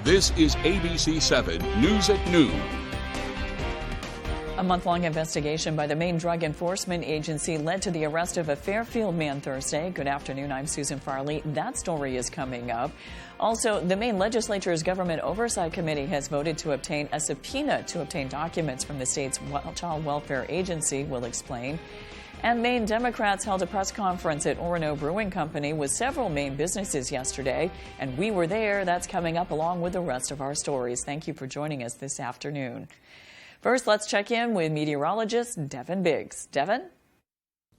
This is ABC 7 News at Noon. A month-long investigation by the Maine Drug Enforcement Agency led to the arrest of a Fairfield man Thursday. Good afternoon, I'm Susan Farley. That story is coming up. Also, the Maine Legislature's Government Oversight Committee has voted to obtain a subpoena to obtain documents from the state's Child Welfare Agency. We'll explain. And Maine Democrats held a press conference at Orono Brewing Company with several Maine businesses yesterday, and we were there. That's coming up along with the rest of our stories. Thank you for joining us this afternoon. First, let's check in with meteorologist Devin Biggs. Devin?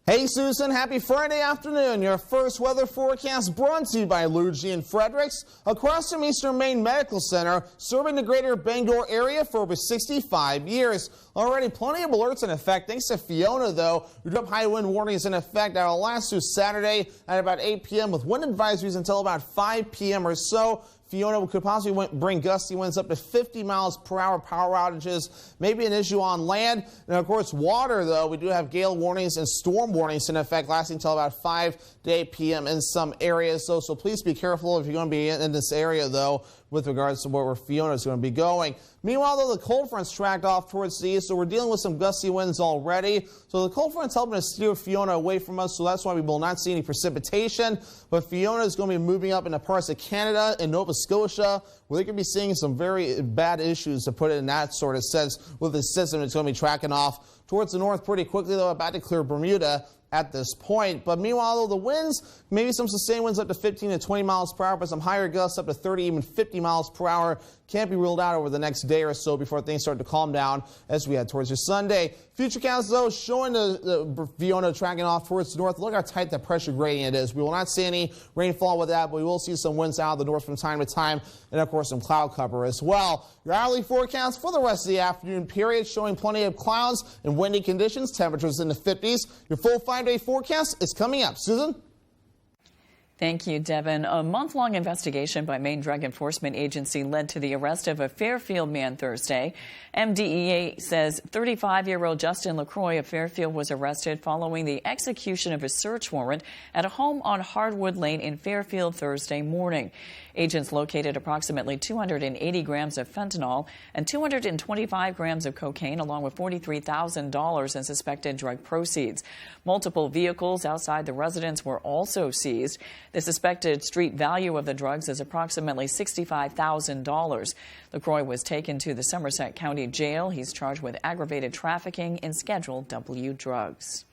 Hey, Susan. Happy Friday afternoon. Your first weather forecast brought to you by Luigi and Fredericks, across from Eastern Maine Medical Center, serving the greater Bangor area for over 65 years. Already plenty of alerts in effect thanks to Fiona, though. We do have high wind warnings in effect that will last through Saturday at about 8 p.m. with wind advisories until about 5 p.m. or so. Fiona could possibly bring gusty winds up to 50 miles per hour, power outages, maybe an issue on land. And of course, water, though, we do have gale warnings and storm warnings in effect lasting until about 5 to 8 p.m. in some areas. So please be careful if you're going to be in this area, though, with regards to where Fiona is going to be going. Meanwhile, though, the cold front's tracked off towards the east, so we're dealing with some gusty winds already. So the cold front's helping to steer Fiona away from us, so that's why we will not see any precipitation. But Fiona is going to be moving up into parts of Canada and Nova Scotia, where they could be seeing some very bad issues, to put it in that sort of sense, with the system that's going to be tracking off towards the north pretty quickly, though, about to clear Bermuda at this point. But meanwhile, though, the winds, maybe some sustained winds up to 15 to 20 miles per hour, but some higher gusts up to 30, even 50 miles per hour can't be ruled out over the next day or so before things start to calm down as we head towards your Sunday. Futurecast, though, showing the Fiona tracking off towards the north. Look how tight that pressure gradient is. We will not see any rainfall with that, but we will see some winds out of the north from time to time, and of course some cloud cover as well. Your hourly forecast for the rest of the afternoon period showing plenty of clouds and windy conditions, temperatures in the 50s. Your full 5-day forecast is coming up. Susan? Thank you, Devin. A month-long investigation by Maine Drug Enforcement Agency led to the arrest of a Fairfield man Thursday. MDEA says 35-year-old Justin LaCroix of Fairfield was arrested following the execution of a search warrant at a home on Hardwood Lane in Fairfield Thursday morning. Agents located approximately 280 grams of fentanyl and 225 grams of cocaine, along with $43,000 in suspected drug proceeds. Multiple vehicles outside the residence were also seized. The suspected street value of the drugs is approximately $65,000. LaCroix was taken to the Somerset County Jail. He's charged with aggravated trafficking in Schedule W drugs.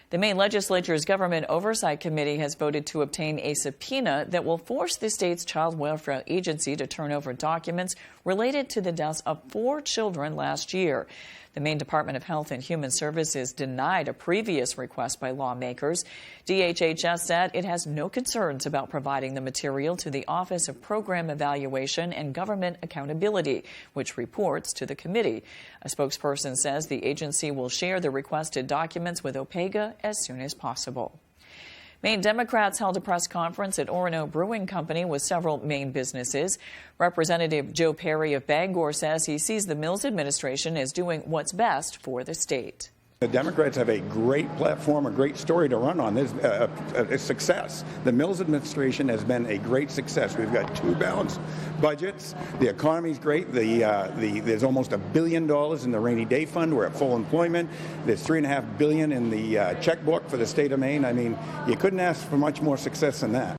The Maine Legislature's Government Oversight Committee has voted to obtain a subpoena that will force the state's Child Welfare Agency to turn over documents related to the deaths of 4 children last year. The Maine Department of Health and Human Services denied a previous request by lawmakers. DHHS said it has no concerns about providing the material to the Office of Program Evaluation and Government Accountability, which reports to the committee. A spokesperson says the agency will share the requested documents with OPEGA as soon as possible. Maine Democrats held a press conference at Orono Brewing Company with several Maine businesses. Representative Joe Perry of Bangor says he sees the Mills administration as doing what's best for the state. The Democrats have a great platform, a great story to run on. This a success. The Mills administration has been a great success. We've got 2 balanced budgets. The economy's great. There's almost $1 billion in the rainy day fund. We're at full employment. There's $3.5 billion in the checkbook for the state of Maine. I mean, you couldn't ask for much more success than that.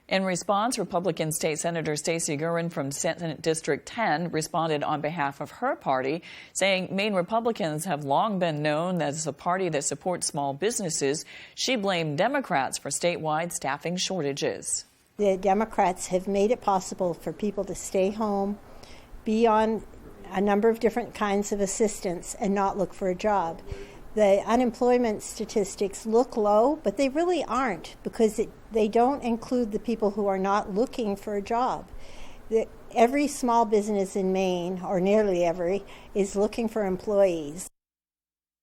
In response, Republican State Senator Stacey Guerin from Senate District 10 responded on behalf of her party, saying Maine Republicans have long been known as a party that supports small businesses. She blamed Democrats for statewide staffing shortages. The Democrats have made it possible for people to stay home, be on a number of different kinds of assistance, and not look for a job. The unemployment statistics look low, but they really aren't, because they don't include the people who are not looking for a job. Every small business in Maine, or nearly every, is looking for employees.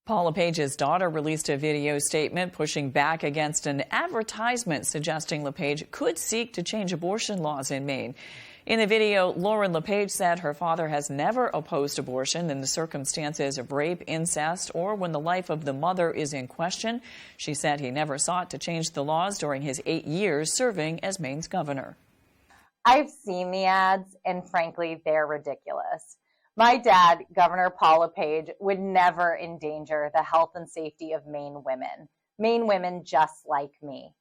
Paula Page's daughter released a video statement pushing back against an advertisement suggesting LePage could seek to change abortion laws in Maine. In the video, Lauren LePage said her father has never opposed abortion in the circumstances of rape, incest, or when the life of the mother is in question. She said he never sought to change the laws during his 8 years serving as Maine's governor. I've seen the ads, and frankly, they're ridiculous. My dad, Governor Paul LePage, would never endanger the health and safety of Maine women just like me.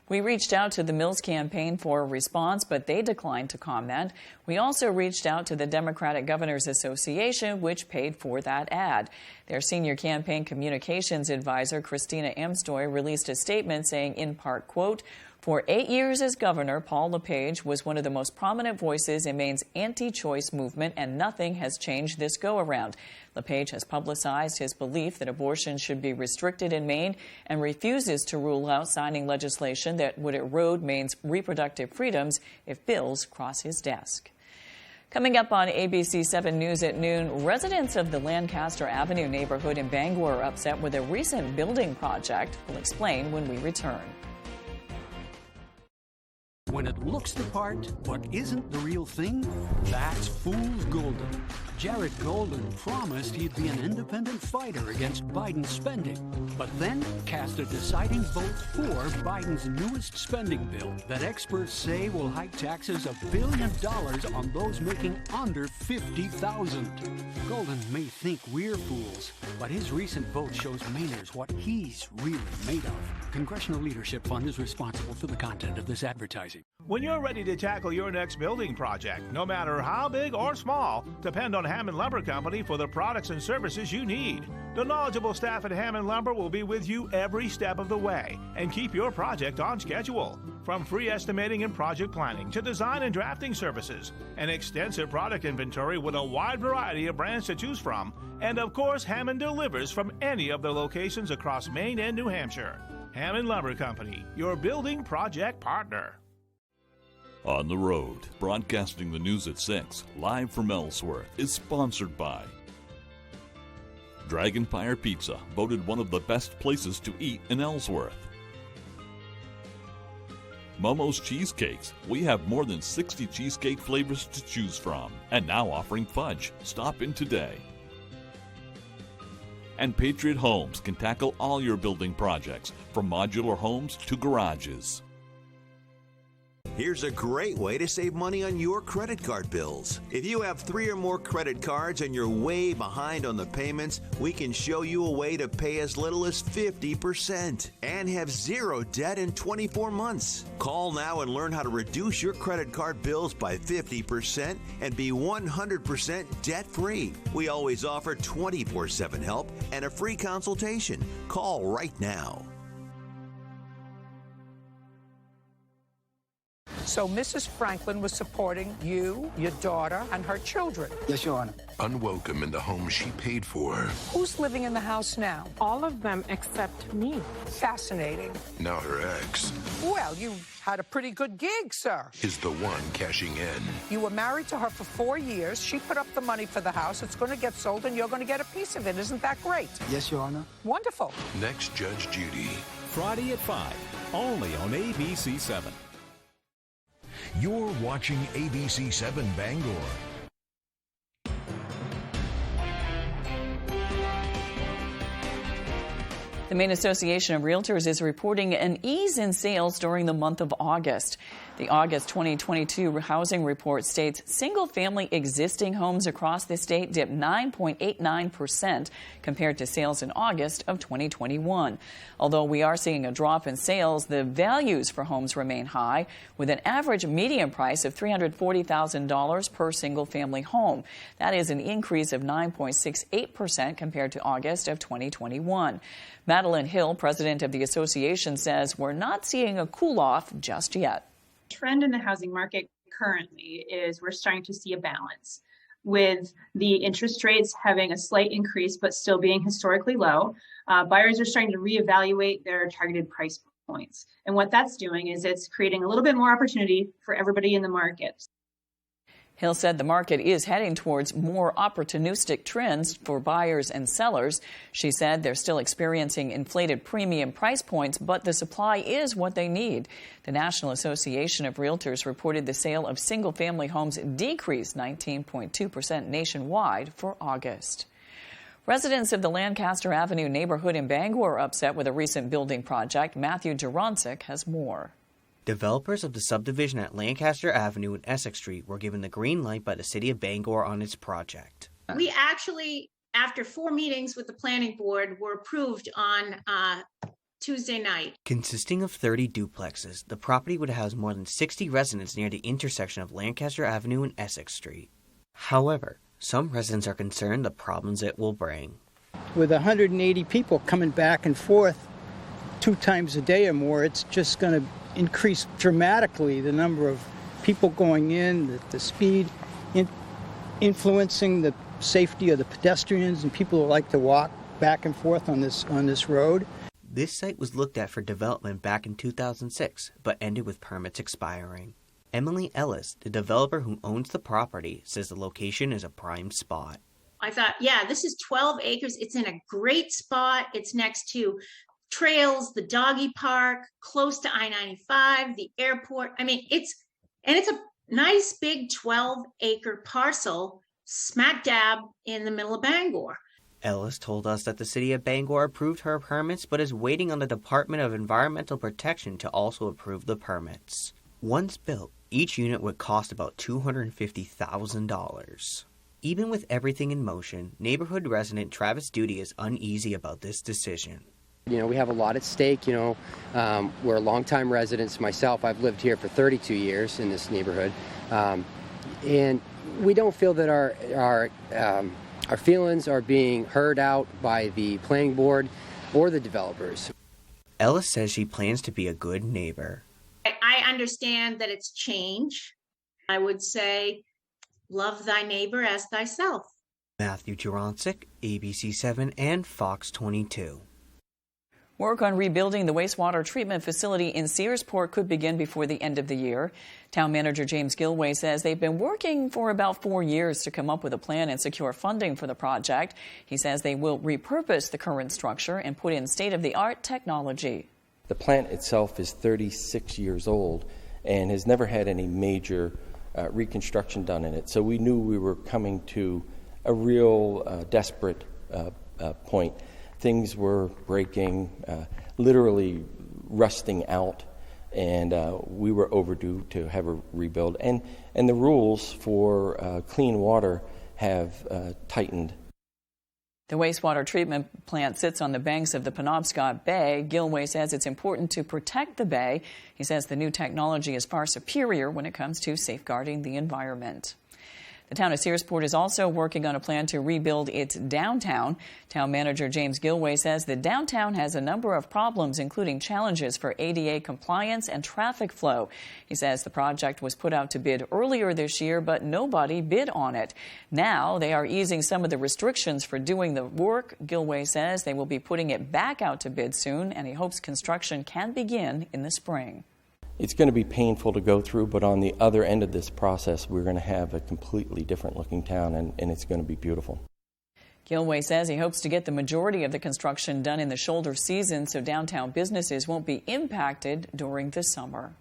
We reached out to the Mills campaign for a response, but they declined to comment. We also reached out to the Democratic Governors Association, which paid for that ad. Their senior campaign communications advisor, Christina Amstoy, released a statement saying, in part, quote, "For 8 years as governor, Paul LePage was one of the most prominent voices in Maine's anti-choice movement, and nothing has changed this go-around. LePage has publicized his belief that abortion should be restricted in Maine and refuses to rule out signing legislation that would erode Maine's reproductive freedoms if bills cross his desk." Coming up on ABC 7 News at noon, residents of the Lancaster Avenue neighborhood in Bangor are upset with a recent building project. We'll explain when we return. When it looks the part, but isn't the real thing, that's fool's golden. Jared Golden promised he'd be an independent fighter against Biden's spending, but then cast a deciding vote for Biden's newest spending bill that experts say will hike taxes $1 billion on those making under $50,000. Golden may think we're fools, but his recent vote shows Mainers what he's really made of. Congressional Leadership Fund is responsible for the content of this advertising. When you're ready to tackle your next building project, no matter how big or small, depend on Hammond Lumber Company for the products and services you need. The knowledgeable staff at Hammond Lumber will be with you every step of the way and keep your project on schedule. From free estimating and project planning to design and drafting services, an extensive product inventory with a wide variety of brands to choose from, and of course, Hammond delivers from any of their locations across Maine and New Hampshire. Hammond Lumber Company, your building project partner. On the Road, broadcasting the news at 6, live from Ellsworth, is sponsored by Dragonfire Pizza, voted one of the best places to eat in Ellsworth. Momo's Cheesecakes. We have more than 60 cheesecake flavors to choose from, and now offering fudge. Stop in today. And Patriot Homes can tackle all your building projects, from modular homes to garages. Here's a great way to save money on your credit card bills. If you have 3 or more credit cards and you're way behind on the payments, we can show you a way to pay as little as 50% and have 0 debt in 24 months. Call now and learn how to reduce your credit card bills by 50% and be 100% debt-free. We always offer 24/7 help and a free consultation. Call right now. So Mrs. Franklin was supporting you, your daughter, and her children. Yes, Your Honor. Unwelcome in the home she paid for. Who's living in the house now? All of them except me. Fascinating. Now her ex. Well, you had a pretty good gig, sir. Is the one cashing in. You were married to her for 4 years. She put up the money for the house. It's going to get sold, and you're going to get a piece of it. Isn't that great? Yes, Your Honor. Wonderful. Next Judge Judy. Friday at 5, only on ABC 7. You're watching ABC 7 Bangor. The Maine Association of Realtors is reporting an ease in sales during the month of August. The August 2022 housing report states single-family existing homes across the state dipped 9.89% compared to sales in August of 2021. Although we are seeing a drop in sales, the values for homes remain high, with an average median price of $340,000 per single-family home. That is an increase of 9.68% compared to August of 2021. Madeline Hill, president of the association, says we're not seeing a cool-off just yet. Trend in the housing market currently is we're starting to see a balance with the interest rates having a slight increase but still being historically low. Buyers are starting to reevaluate their targeted price points. And what that's doing is it's creating a little bit more opportunity for everybody in the market. Hill said the market is heading towards more opportunistic trends for buyers and sellers. She said they're still experiencing inflated premium price points, but the supply is what they need. The National Association of Realtors reported the sale of single-family homes decreased 19.2% nationwide for August. Residents of the Lancaster Avenue neighborhood in Bangor are upset with a recent building project. Matthew Duronsic has more. Developers of the subdivision at Lancaster Avenue and Essex Street were given the green light by the City of Bangor on its project. We actually, after 4 meetings with the planning board, were approved on Tuesday night. Consisting of 30 duplexes, the property would house more than 60 residents near the intersection of Lancaster Avenue and Essex Street. However, some residents are concerned the problems it will bring. With 180 people coming back and forth 2 times a day or more, it's just going to increase dramatically the number of people going in, the speed, influencing the safety of the pedestrians and people who like to walk back and forth on this road. This site was looked at for development back in 2006, but ended with permits expiring. Emily Ellis, the developer who owns the property, says the location is a prime spot. I thought, yeah, this is 12 acres. It's in a great spot. It's next to trails, the doggy park, close to I-95, the airport. I mean, it's a nice big 12-acre parcel smack dab in the middle of Bangor. Ellis told us that the City of Bangor approved her permits, but is waiting on the Department of Environmental Protection to also approve the permits. Once built, each unit would cost about $250,000. Even with everything in motion, neighborhood resident Travis Duty is uneasy about this decision. You know, we have a lot at stake. You know, we're longtime residents. Myself, I've lived here for 32 years in this neighborhood, and we don't feel that our feelings are being heard out by the planning board or the developers. Ellis says she plans to be a good neighbor. I understand that it's change. I would say, love thy neighbor as thyself. Matthew Jurancic, ABC7 and Fox 22. Work on rebuilding the wastewater treatment facility in Searsport could begin before the end of the year. Town Manager James Gilway says they've been working for about 4 years to come up with a plan and secure funding for the project. He says they will repurpose the current structure and put in state-of-the-art technology. The plant itself is 36 years old and has never had any major reconstruction done in it. So we knew we were coming to a real desperate point. Things were breaking, literally rusting out, and we were overdue to have a rebuild. And the rules for clean water have tightened. The wastewater treatment plant sits on the banks of the Penobscot Bay. Gilway says it's important to protect the bay. He says the new technology is far superior when it comes to safeguarding the environment. The town of Searsport is also working on a plan to rebuild its downtown. Town Manager James Gilway says the downtown has a number of problems, including challenges for ADA compliance and traffic flow. He says the project was put out to bid earlier this year, but nobody bid on it. Now they are easing some of the restrictions for doing the work. Gilway says they will be putting it back out to bid soon, and he hopes construction can begin in the spring. It's going to be painful to go through, but on the other end of this process, we're going to have a completely different looking town, and it's going to be beautiful. Gilway says he hopes to get the majority of the construction done in the shoulder season so downtown businesses won't be impacted during the summer.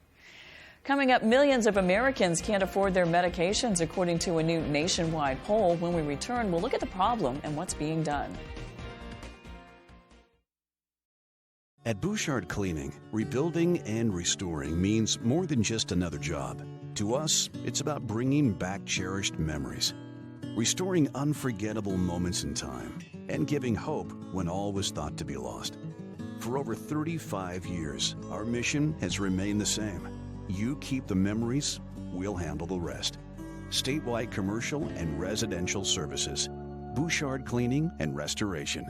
Coming up, millions of Americans can't afford their medications, according to a new nationwide poll. When we return, we'll look at the problem and what's being done. At Bouchard Cleaning, rebuilding and restoring means more than just another job. To us, it's about bringing back cherished memories, restoring unforgettable moments in time, and giving hope when all was thought to be lost. For over 35 years, our mission has remained the same. You keep the memories, we'll handle the rest. Statewide commercial and residential services. Bouchard Cleaning and Restoration.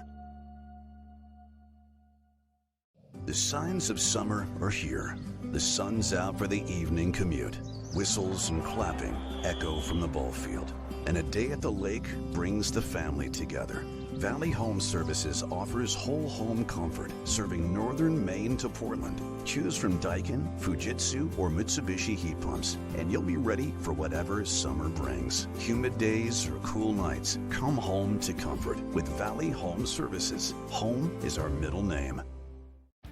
The signs of summer are here. The sun's out for the evening commute. Whistles and clapping echo from the ball field. And a day at the lake brings the family together. Valley Home Services offers whole home comfort, serving northern Maine to Portland. Choose from Daikin, Fujitsu, or Mitsubishi heat pumps, and you'll be ready for whatever summer brings. Humid days or cool nights, come home to comfort with Valley Home Services. Home is our middle name.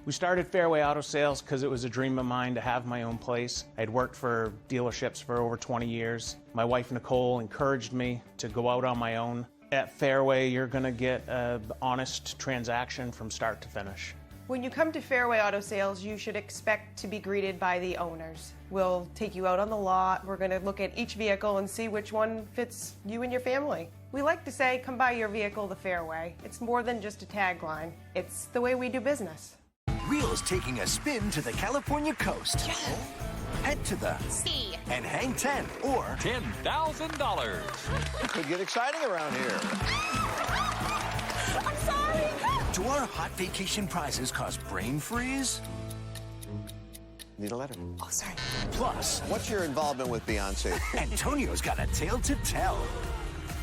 We started Fairway Auto Sales because it was a dream of mine to have my own place. I'd worked for dealerships for over 20 years. My wife, Nicole, encouraged me to go out on my own. At Fairway, you're going to get an honest transaction from start to finish. When you come to Fairway Auto Sales, you should expect to be greeted by the owners. We'll take you out on the lot. We're going to look at each vehicle and see which one fits you and your family. We like to say, come buy your vehicle the Fairway. It's more than just a tagline. It's the way we do business. Wheels taking a spin to the California coast. Yes. Head to the C and hang 10 or $10,000. It could get exciting around here. I'm sorry. Do our hot vacation prizes cause brain freeze? Need a letter. Oh, sorry. Plus, what's your involvement with Beyonce? Antonio's got a tale to tell.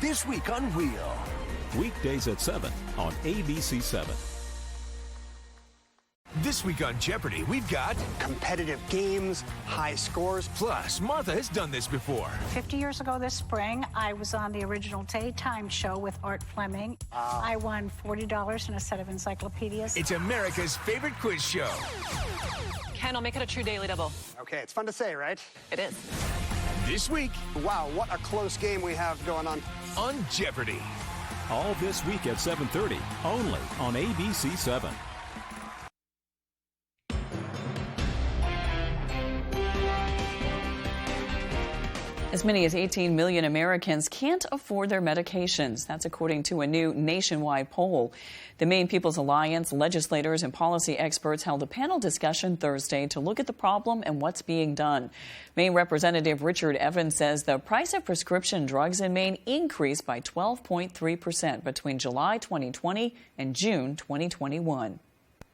This week on Wheel. Weekdays at 7 on ABC 7. This week on Jeopardy, we've got competitive games, high scores. Plus, Martha has done this before. 50 years ago this spring, I was on the original daytime show with Art Fleming. I won $40 and a set of encyclopedias. It's America's favorite quiz show. Ken, I'll make it a true daily double. Okay, it's fun to say, right? It is. This week. Wow, what a close game we have going on. On Jeopardy. All this week at 7:30, only on ABC 7. As many as 18 million Americans can't afford their medications. That's according to a new nationwide poll. The Maine People's Alliance, legislators, and policy experts held a panel discussion Thursday to look at the problem and what's being done. Maine Representative Richard Evans says the price of prescription drugs in Maine increased by 12.3% between July 2020 and June 2021.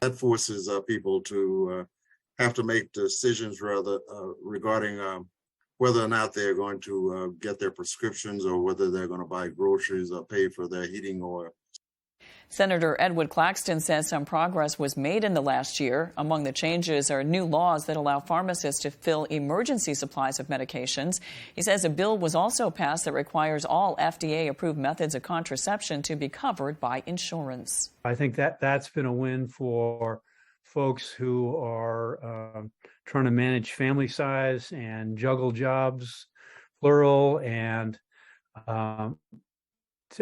That forces people to have to make decisions regarding whether or not they're going to get their prescriptions or whether they're going to buy groceries or pay for their heating oil. Senator Edward Claxton says some progress was made in the last year. Among the changes are new laws that allow pharmacists to fill emergency supplies of medications. He says a bill was also passed that requires all FDA-approved methods of contraception to be covered by insurance. I think that's been a win for folks who are trying to manage family size and juggle jobs, plural, and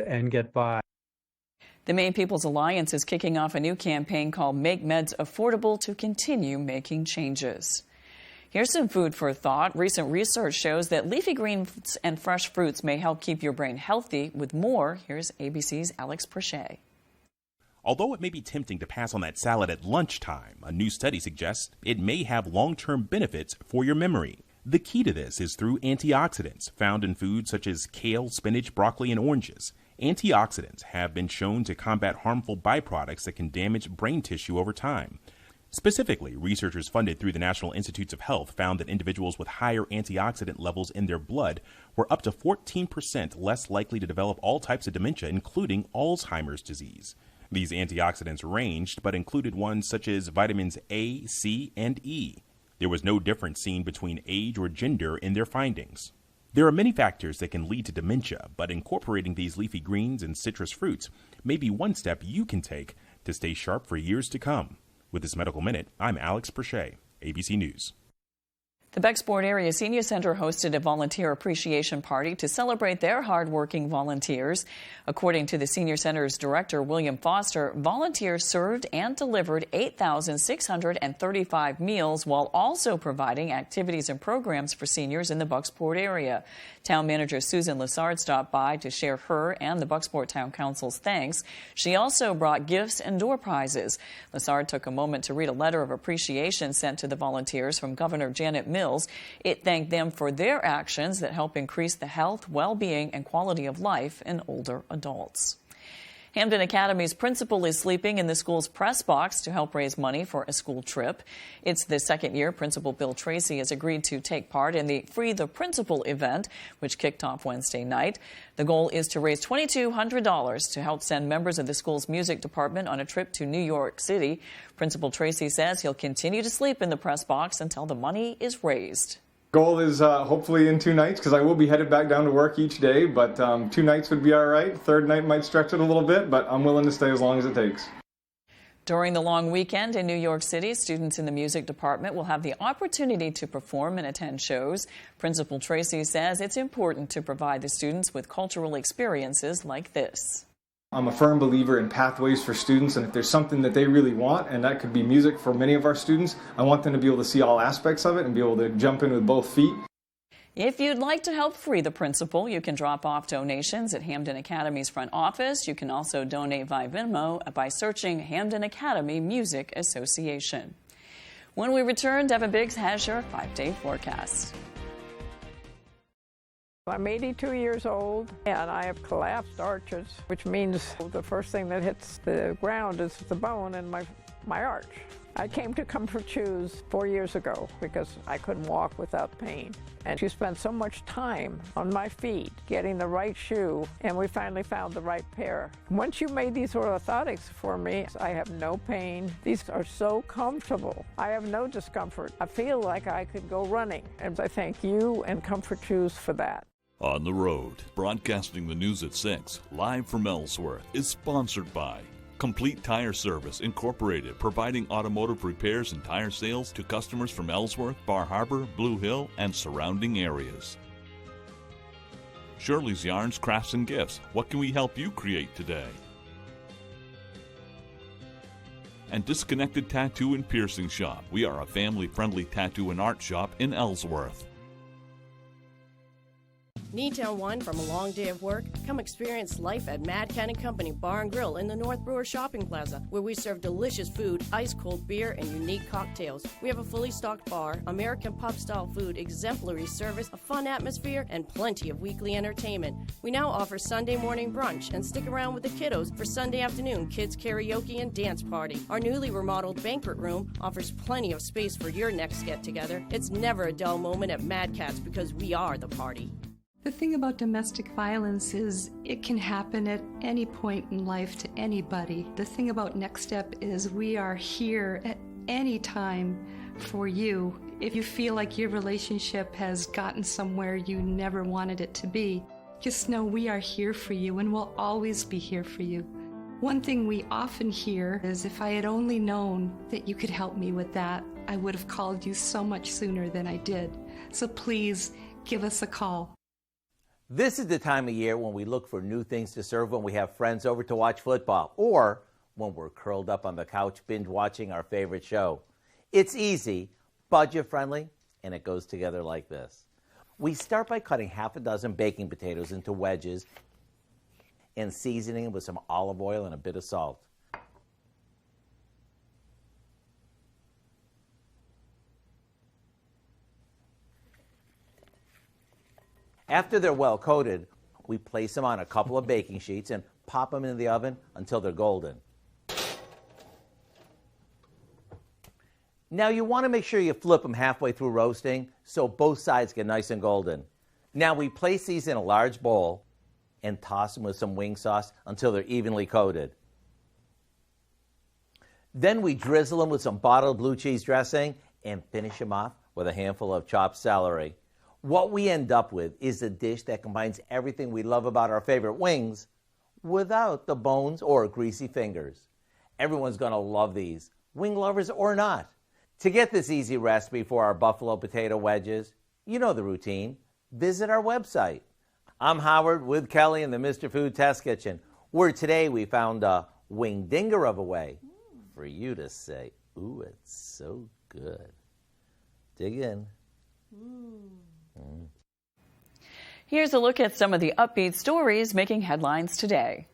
get by. The Maine People's Alliance is kicking off a new campaign called Make Meds Affordable to continue making changes. Here's some food for thought. Recent research shows that leafy greens and fresh fruits may help keep your brain healthy. With more, here's ABC's Alex Prochet. Although it may be tempting to pass on that salad at lunchtime, a new study suggests it may have long-term benefits for your memory. The key to this is through antioxidants found in foods such as kale, spinach, broccoli, and oranges. Antioxidants have been shown to combat harmful byproducts that can damage brain tissue over time. Specifically, researchers funded through the National Institutes of Health found that individuals with higher antioxidant levels in their blood were up to 14% less likely to develop all types of dementia, including Alzheimer's disease. These antioxidants ranged, but included ones such as vitamins A, C, and E. There was no difference seen between age or gender in their findings. There are many factors that can lead to dementia, but incorporating these leafy greens and citrus fruits may be one step you can take to stay sharp for years to come. With this Medical Minute, I'm Alex Prochet, ABC News. The Bexport Area Senior Center hosted a volunteer appreciation party to celebrate their hardworking volunteers. According to the Senior Center's director, William Foster, volunteers served and delivered 8,635 meals while also providing activities and programs for seniors in the Bucksport area. Town Manager Susan Lessard stopped by to share her and the Bucksport Town Council's thanks. She also brought gifts and door prizes. Lessard took a moment to read a letter of appreciation sent to the volunteers from Governor Janet Mills. It thanked them for their actions that help increase the health, well-being, and quality of life in older adults. Hampden Academy's principal is sleeping in the school's press box to help raise money for a school trip. It's the second year Principal Bill Tracy has agreed to take part in the Free the Principal event, which kicked off Wednesday night. The goal is to raise $2,200 to help send members of the school's music department on a trip to New York City. Principal Tracy says he'll continue to sleep in the press box until the money is raised. Goal is hopefully in 2 nights, because I will be headed back down to work each day, but 2 nights would be all right. Third night might stretch it a little bit, but I'm willing to stay as long as it takes. During the long weekend in New York City, students in the music department will have the opportunity to perform and attend shows. Principal Tracy says it's important to provide the students with cultural experiences like this. I'm a firm believer in pathways for students, and if there's something that they really want, and that could be music for many of our students, I want them to be able to see all aspects of it and be able to jump in with both feet. If you'd like to help free the principal, you can drop off donations at Hamden Academy's front office. You can also donate via Venmo by searching Hamden Academy Music Association. When we return, Devin Biggs has your 5-day forecast. I'm 82 years old and I have collapsed arches, which means the first thing that hits the ground is the bone in my arch. I came to Comfort Shoes 4 years ago because I couldn't walk without pain. And she spent so much time on my feet getting the right shoe, and we finally found the right pair. Once you made these orthotics for me, I have no pain. These are so comfortable. I have no discomfort. I feel like I could go running, and I thank you and Comfort Shoes for that. On the Road, broadcasting the news at 6, live from Ellsworth, is sponsored by Complete Tire Service Incorporated, providing automotive repairs and tire sales to customers from Ellsworth, Bar Harbor, Blue Hill, and surrounding areas. Shirley's Yarns, Crafts, and Gifts. What can we help you create today? And Disconnected Tattoo and Piercing Shop. We are a family-friendly tattoo and art shop in Ellsworth. Need to unwind from a long day of work? Come experience life at Mad Cat & Company Bar and Grill in the North Brewer Shopping Plaza, where we serve delicious food, ice-cold beer, and unique cocktails. We have a fully stocked bar, American pub-style food, exemplary service, a fun atmosphere, and plenty of weekly entertainment. We now offer Sunday morning brunch, and stick around with the kiddos for Sunday afternoon kids karaoke and dance party. Our newly remodeled banquet room offers plenty of space for your next get-together. It's never a dull moment at Mad Cat's because we are the party. The thing about domestic violence is it can happen at any point in life to anybody. The thing about Next Step is we are here at any time for you. If you feel like your relationship has gotten somewhere you never wanted it to be, just know we are here for you and we'll always be here for you. One thing we often hear is, if I had only known that you could help me with that, I would have called you so much sooner than I did. So please give us a call. This is the time of year when we look for new things to serve when we have friends over to watch football, or when we're curled up on the couch binge watching our favorite show. It's easy, budget-friendly, and it goes together like this. We start by cutting half a dozen baking potatoes into wedges and seasoning them with some olive oil and a bit of salt. After they're well coated, we place them on a couple of baking sheets and pop them in the oven until they're golden. Now you want to make sure you flip them halfway through roasting so both sides get nice and golden. Now we place these in a large bowl and toss them with some wing sauce until they're evenly coated. Then we drizzle them with some bottled blue cheese dressing and finish them off with a handful of chopped celery. What we end up with is a dish that combines everything we love about our favorite wings without the bones or greasy fingers. Everyone's going to love these, wing lovers or not. To get this easy recipe for our buffalo potato wedges, you know the routine. Visit our website. I'm Howard with Kelly in the Mr. Food Test Kitchen, where today we found a wing dinger of a way for you to say, ooh, it's so good. Dig in. Here's a look at some of the upbeat stories making headlines today.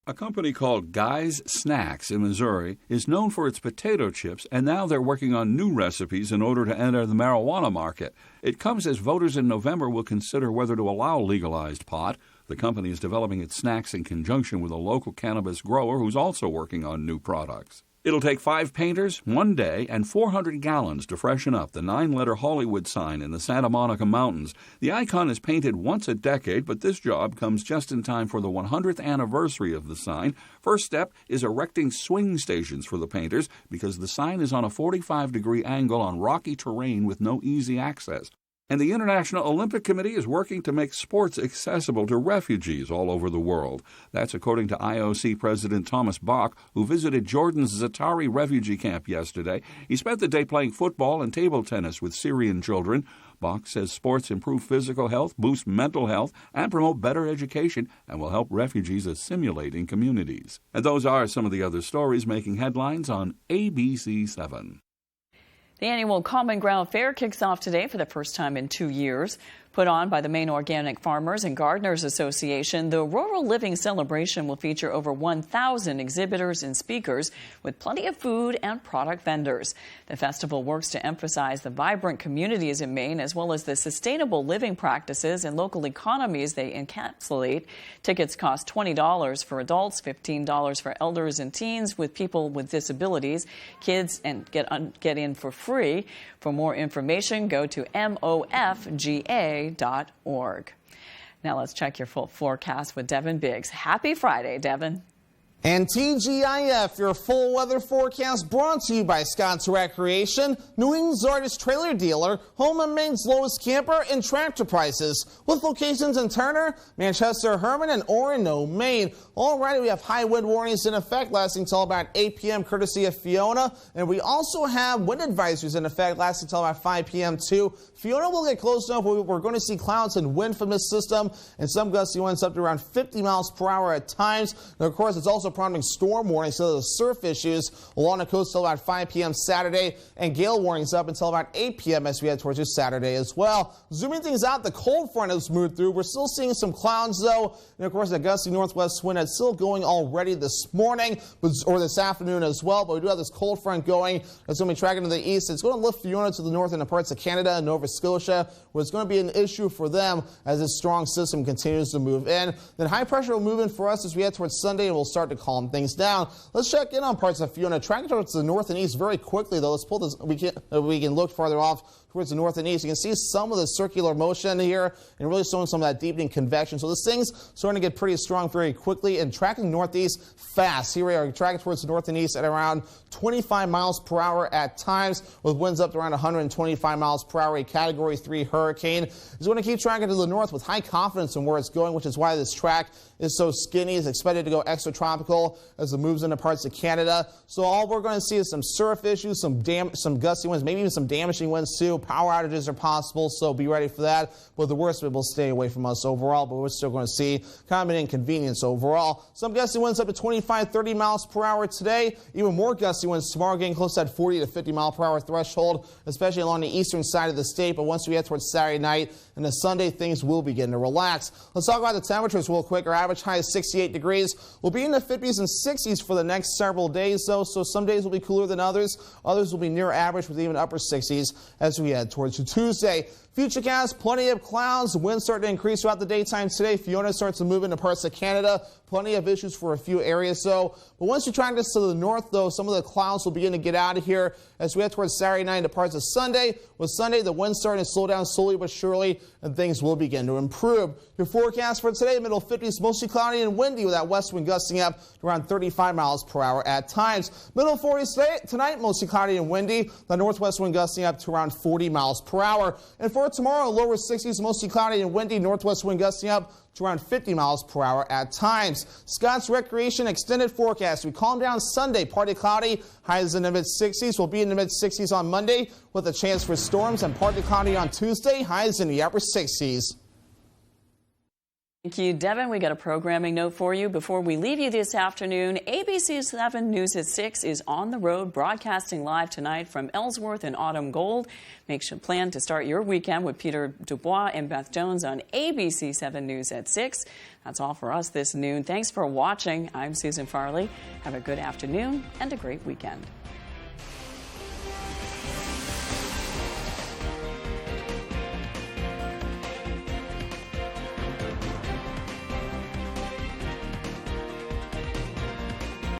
A company called Guy's Snacks in Missouri is known for its potato chips, and now they're working on new recipes in order to enter the marijuana market. It comes as voters in November will consider whether to allow legalized pot. The company is developing its snacks in conjunction with a local cannabis grower who's also working on new products. It'll take 5 painters, 1 day, and 400 gallons to freshen up the 9-letter Hollywood sign in the Santa Monica Mountains. The icon is painted once a decade, but this job comes just in time for the 100th anniversary of the sign. First step is erecting swing stations for the painters because the sign is on a 45-degree angle on rocky terrain with no easy access. And the International Olympic Committee is working to make sports accessible to refugees all over the world. That's according to IOC President Thomas Bach, who visited Jordan's Zaatari refugee camp yesterday. He spent the day playing football and table tennis with Syrian children. Bach says sports improve physical health, boost mental health, and promote better education, and will help refugees assimilate in communities. And those are some of the other stories making headlines on ABC7. The annual Common Ground Fair kicks off today for the first time in 2 years. Put on by the Maine Organic Farmers and Gardeners Association, the Rural Living Celebration will feature over 1,000 exhibitors and speakers with plenty of food and product vendors. The festival works to emphasize the vibrant communities in Maine as well as the sustainable living practices and local economies they encapsulate. Tickets cost $20 for adults, $15 for elders and teens with people with disabilities. Kids and get in for free. For more information, go to mofga.org. Now let's check your full forecast with Devin Biggs. Happy Friday, Devin. And TGIF, your full weather forecast brought to you by Scott's Recreation, New England's largest trailer dealer, home of Maine's lowest camper and tractor prices, with locations in Turner, Manchester, Herman, and Orono, Maine. Alrighty, we have high wind warnings in effect lasting till about 8 p.m. courtesy of Fiona, and we also have wind advisories in effect lasting till about 5 p.m. too. Fiona will get close enough where we're going to see clouds and wind from this system, and some gusty winds up to around 50 miles per hour at times. And of course, it's also prompting storm warnings, so there's surf issues along the coast till about 5 p.m. Saturday, and gale warnings up until about 8 p.m. as we head towards this Saturday as well. Zooming things out, the cold front has moved through. We're still seeing some clouds though, and of course the gusty northwest wind is still going already this morning or this afternoon as well, but we do have this cold front going. It's going to be tracking to the east. It's going to lift Fiona to the north into parts of Canada and Nova Scotia, where it's going to be an issue for them as this strong system continues to move in. Then high pressure will move in for us as we head towards Sunday, and we'll start to calm things down. Let's check in on parts of Fiona. Tracking towards the north and east very quickly, though. Let's pull this. We can look farther off towards the north and east. You can see some of the circular motion here and really showing some of that deepening convection. So this thing's starting to get pretty strong very quickly and tracking northeast fast. Here we are tracking towards the north and east at around 25 miles per hour at times, with winds up to around 125 miles per hour. A Category 3 hurricane is going to keep tracking to the north with high confidence in where it's going, which is why this track is so skinny. It's expected to go extratropical as it moves into parts of Canada. So all we're going to see is some surf issues, some gusty winds, maybe even some damaging winds too. Power outages are possible, so be ready for that. But the worst of it will stay away from us overall, but we're still going to see kind of an inconvenience overall. Some gusty winds up to 25, 30 miles per hour today. Even more gusty winds tomorrow, getting close to that 40 to 50 mile per hour threshold, especially along the eastern side of the state. But once we get towards Saturday night and the Sunday, things will begin to relax. Let's talk about the temperatures real quick. Our average high is 68 degrees. We'll be in the 50s and 60s for the next several days, though, so some days will be cooler than others. Others will be near average with even upper 60s as we head towards Tuesday. Futurecast, plenty of clouds. Winds start to increase throughout the daytime today. Fiona starts to move into parts of Canada. Plenty of issues for a few areas, though. But once you track this to the north, though, some of the clouds will begin to get out of here as we head towards Saturday night into parts of Sunday. With Sunday, the wind's starting to slow down slowly but surely, and things will begin to improve. Your forecast for today, middle 50s, mostly cloudy and windy, with that west wind gusting up to around 35 miles per hour at times. Middle 40s tonight, mostly cloudy and windy. The northwest wind gusting up to around 40 miles per hour. And for tomorrow, lower 60s, mostly cloudy and windy, northwest wind gusting up to around 50 miles per hour at times. Scott's Recreation extended forecast. We calm down Sunday, partly cloudy, highs in the mid-60s. We'll be in the mid-60s on Monday with a chance for storms, and partly cloudy on Tuesday, highs in the upper 60s. Thank you, Devin. We got a programming note for you before we leave you this afternoon. ABC 7 News at 6 is on the road, broadcasting live tonight from Ellsworth and Autumn Gold. Make sure plan to start your weekend with Peter Dubois and Beth Jones on ABC 7 News at 6. That's all for us this noon. Thanks for watching. I'm Susan Farley. Have a good afternoon and a great weekend.